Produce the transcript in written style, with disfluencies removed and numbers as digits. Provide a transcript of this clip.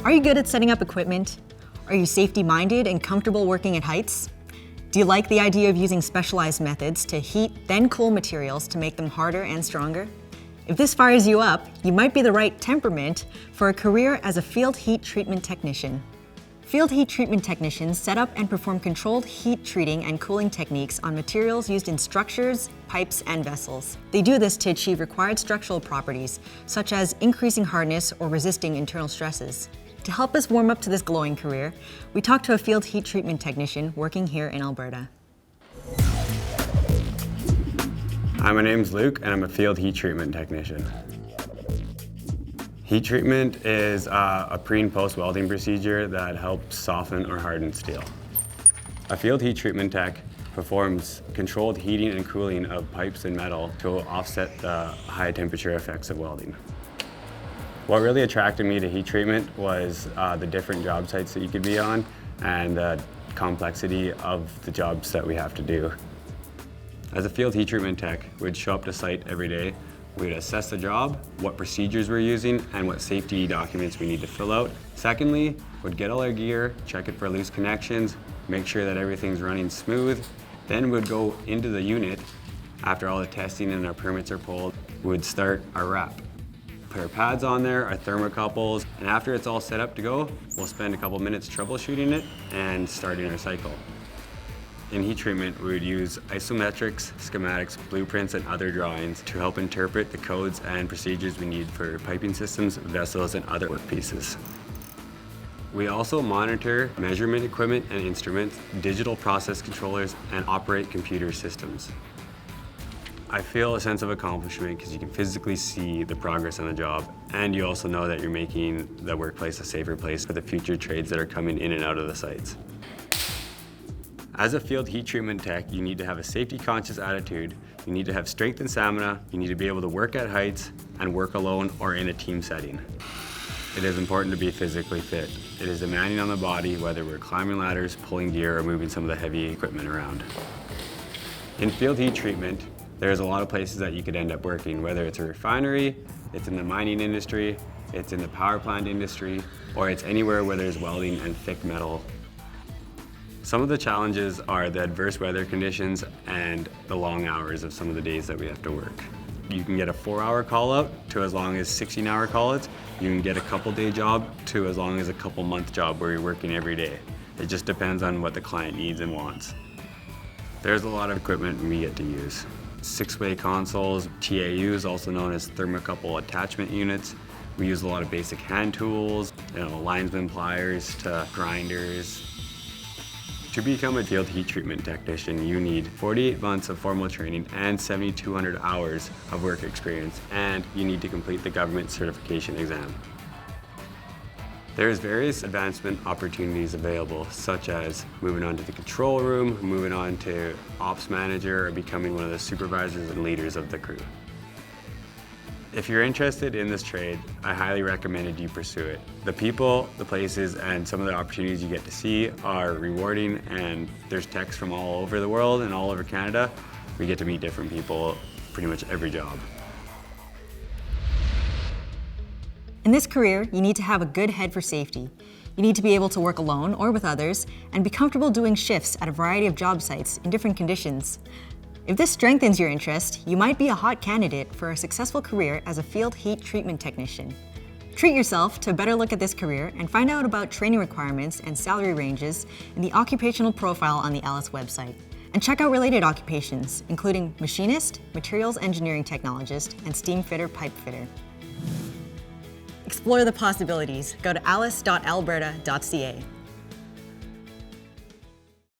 Are you good at setting up equipment? Are you safety-minded and comfortable working at heights? Do you like the idea of using specialized methods to heat, then cool materials to make them harder and stronger? If this fires you up, you might be the right temperament for a career as a field heat treatment technician. Field heat treatment technicians set up and perform controlled heat treating and cooling techniques on materials used in structures, pipes, and vessels. They do this to achieve required structural properties, such as increasing hardness or resisting internal stresses. To help us warm up to this glowing career, we talked to a field heat treatment technician working here in Alberta. Hi, my name's Luke, and I'm a field heat treatment technician. Heat treatment is a pre- and post-welding procedure that helps soften or harden steel. A field heat treatment tech performs controlled heating and cooling of pipes and metal to offset the high temperature effects of welding. What really attracted me to heat treatment was the different job sites that you could be on and the complexity of the jobs that we have to do. As a field heat treatment tech, we'd show up to site every day. We'd assess the job, what procedures we're using, and what safety documents we need to fill out. Secondly, we'd get all our gear, check it for loose connections, make sure that everything's running smooth. Then we'd go into the unit. After all the testing and our permits are pulled, we'd start our wrap. Put our pads on there, our thermocouples, and after it's all set up to go, we'll spend a couple minutes troubleshooting it and starting our cycle. In heat treatment, we would use isometrics, schematics, blueprints, and other drawings to help interpret the codes and procedures we need for piping systems, vessels, and other workpieces. We also monitor measurement equipment and instruments, digital process controllers, and operate computer systems. I feel a sense of accomplishment because you can physically see the progress on the job, and you also know that you're making the workplace a safer place for the future trades that are coming in and out of the sites. As a field heat treatment tech, you need to have a safety-conscious attitude, you need to have strength and stamina, you need to be able to work at heights and work alone or in a team setting. It is important to be physically fit. It is demanding on the body, whether we're climbing ladders, pulling gear, or moving some of the heavy equipment around. In field heat treatment, there's a lot of places that you could end up working, whether it's a refinery, it's in the mining industry, it's in the power plant industry, or it's anywhere where there's welding and thick metal. Some of the challenges are the adverse weather conditions and the long hours of some of the days that we have to work. You can get a 4-hour call-out to as long as 16-hour call-outs. You can get a couple-day job to as long as a couple-month job where you're working every day. It just depends on what the client needs and wants. There's a lot of equipment we get to use. 6-way consoles, TAUs, also known as thermocouple attachment units. We use a lot of basic hand tools, linesman pliers to grinders. To become a field heat treatment technician, you need 48 months of formal training and 7,200 hours of work experience, and you need to complete the government certification exam. There's various advancement opportunities available, such as moving on to the control room, moving on to ops manager, or becoming one of the supervisors and leaders of the crew. If you're interested in this trade, I highly recommend you pursue it. The people, the places, and some of the opportunities you get to see are rewarding, and there's techs from all over the world and all over Canada. We get to meet different people pretty much every job. In this career, you need to have a good head for safety. You need to be able to work alone or with others and be comfortable doing shifts at a variety of job sites in different conditions. If this strengthens your interest, you might be a hot candidate for a successful career as a field heat treatment technician. Treat yourself to a better look at this career and find out about training requirements and salary ranges in the occupational profile on the ALICE website. And check out related occupations, including machinist, materials engineering technologist, and steam fitter pipe fitter. Explore the possibilities. Go to alice.alberta.ca.